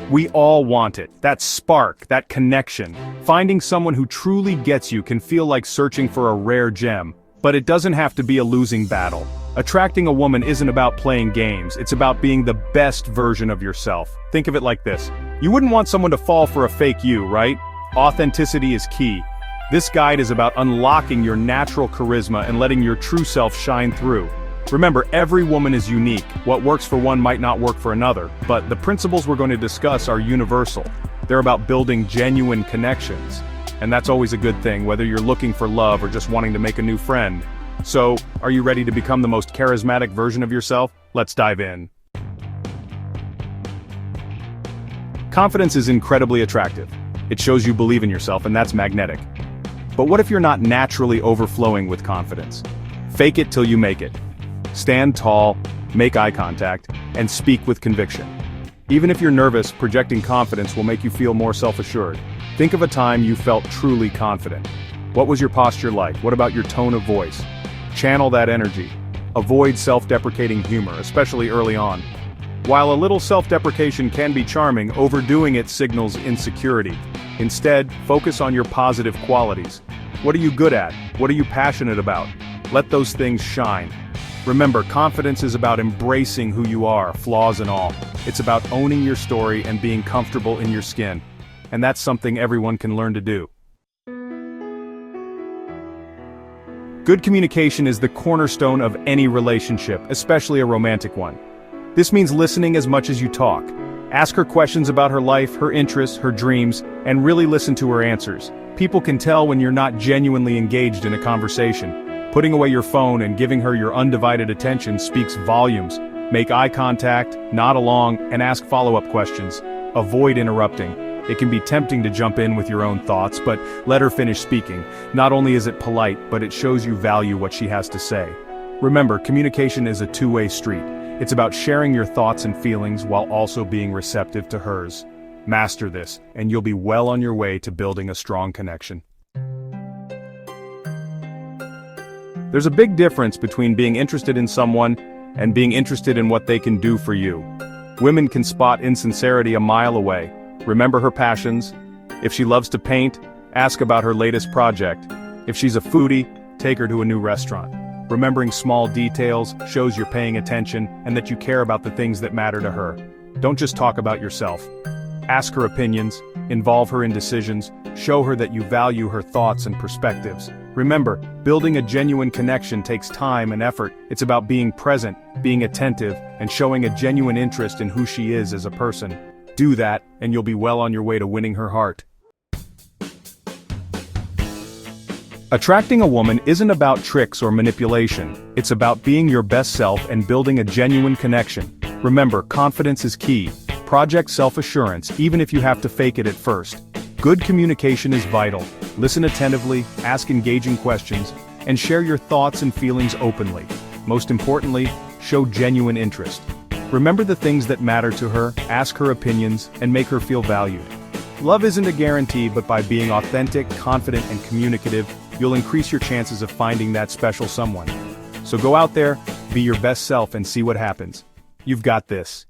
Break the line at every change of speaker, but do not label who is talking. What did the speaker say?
We all want it, that spark, that connection. Finding someone who truly gets you can feel like searching for a rare gem, but it doesn't have to be a losing battle. Attracting a woman isn't about playing games, it's about being the best version of yourself. Think of it like this. You wouldn't want someone to fall for a fake you, right? Authenticity is key. This guide is about unlocking your natural charisma and letting your true self shine through. Remember, every woman is unique. What works for one might not work for another, but the principles we're going to discuss are universal. They're about building genuine connections. And that's always a good thing, whether you're looking for love or just wanting to make a new friend. So, are you ready to become the most charismatic version of yourself? Let's dive in. Confidence is incredibly attractive. It shows you believe in yourself, and that's magnetic. But what if you're not naturally overflowing with confidence? Fake it till you make it. Stand tall, make eye contact, and speak with conviction. Even if you're nervous, projecting confidence will make you feel more self-assured. Think of a time you felt truly confident. What was your posture like? What about your tone of voice? Channel that energy. Avoid self-deprecating humor, especially early on. While a little self-deprecation can be charming, overdoing it signals insecurity. Instead, focus on your positive qualities. What are you good at? What are you passionate about? Let those things shine. Remember, confidence is about embracing who you are, flaws and all. It's about owning your story and being comfortable in your skin. And that's something everyone can learn to do. Good communication is the cornerstone of any relationship, especially a romantic one. This means listening as much as you talk. Ask her questions about her life, her interests, her dreams, and really listen to her answers. People can tell when you're not genuinely engaged in a conversation. Putting away your phone and giving her your undivided attention speaks volumes. Make eye contact, nod along, and ask follow-up questions. Avoid interrupting. It can be tempting to jump in with your own thoughts, but let her finish speaking. Not only is it polite, but it shows you value what she has to say. Remember, communication is a two-way street. It's about sharing your thoughts and feelings while also being receptive to hers. Master this, and you'll be well on your way to building a strong connection. There's a big difference between being interested in someone and being interested in what they can do for you. Women can spot insincerity a mile away. Remember her passions. If she loves to paint, ask about her latest project. If she's a foodie, take her to a new restaurant. Remembering small details shows you're paying attention and that you care about the things that matter to her. Don't just talk about yourself. Ask her opinions, involve her in decisions, show her that you value her thoughts and perspectives. Remember, building a genuine connection takes time and effort. It's about being present, being attentive, and showing a genuine interest in who she is as a person. Do that, and you'll be well on your way to winning her heart. Attracting a woman isn't about tricks or manipulation. It's about being your best self and building a genuine connection. Remember, confidence is key. Project self-assurance, even if you have to fake it at first. Good communication is vital. Listen attentively, ask engaging questions, and share your thoughts and feelings openly. Most importantly, show genuine interest. Remember the things that matter to her, ask her opinions, and make her feel valued. Love isn't a guarantee, but by being authentic, confident, and communicative, you'll increase your chances of finding that special someone. So go out there, be your best self, and see what happens. You've got this.